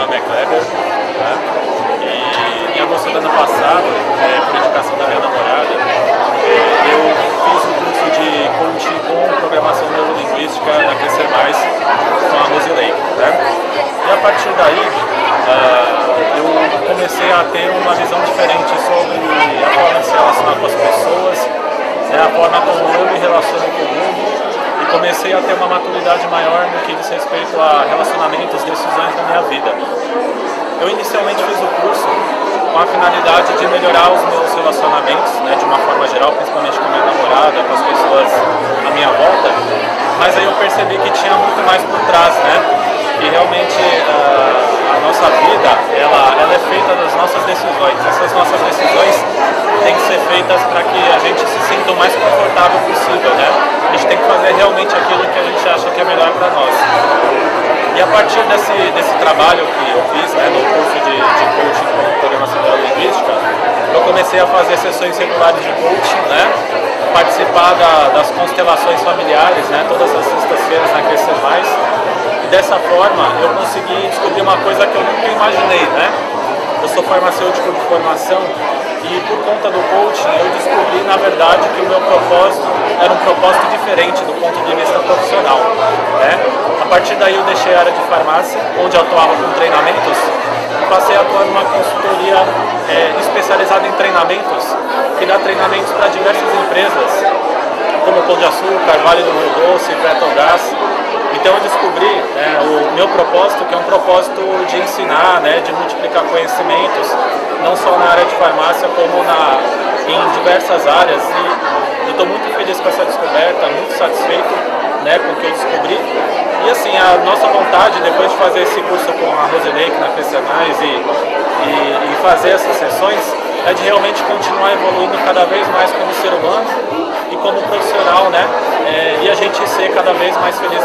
nome é Kleber, né? E em agosto do ano passado, por indicação da minha namorada, eu fiz o curso de coaching com programação neurolinguística na Crescer Mais com a Rosilei, né? E a partir daí, eu comecei a ter uma visão diferente sobre a forma de se relacionar com as pessoas, né? A forma como eu me relaciono com o mundo. Comecei a ter uma maturidade maior no que diz respeito a relacionamentos, decisões da minha vida. Eu inicialmente fiz o curso com a finalidade de melhorar os meus relacionamentos, né, de uma forma geral, principalmente com a minha namorada, com as pessoas à minha volta, mas aí eu percebi que tinha muito mais por trás, né, e realmente a nossa vida, ela é feita das nossas decisões. Essas nossas decisões têm que ser feitas para que a gente se sinta o mais confortável possível, né? A gente tem que fazer realmente aquilo que a gente acha que é melhor para nós. E a partir desse trabalho que eu fiz, né, no curso de coaching com programação neurolinguística, eu comecei a fazer sessões regulares de coaching, né, participar das constelações familiares, né, todas as sextas-feiras na Crescer Mais. E dessa forma eu consegui descobrir uma coisa que eu nunca imaginei, né? Eu sou farmacêutico de formação e por conta do coaching eu descobri, na verdade, que o meu propósito era um propósito diferente do ponto de vista profissional, né? A partir daí eu deixei a área de farmácia, onde eu atuava com treinamentos, e passei a atuar numa consultoria especializada em treinamentos, que dá treinamentos para diversas empresas, como Pão de Açúcar, Vale do Rio Doce, Petrobras. Então eu descobri, né, o meu propósito, que é um propósito de ensinar, né, de multiplicar conhecimentos, não só na área de farmácia, como em diversas áreas. E eu estou muito feliz com essa descoberta, muito satisfeito, né, com o que eu descobri. E assim, a nossa vontade, depois de fazer esse curso com a Rosilei, na Crescer Mais, e fazer essas sessões, é de realmente continuar evoluindo cada vez mais como ser humano e como profissional, né? E a gente ser cada vez mais feliz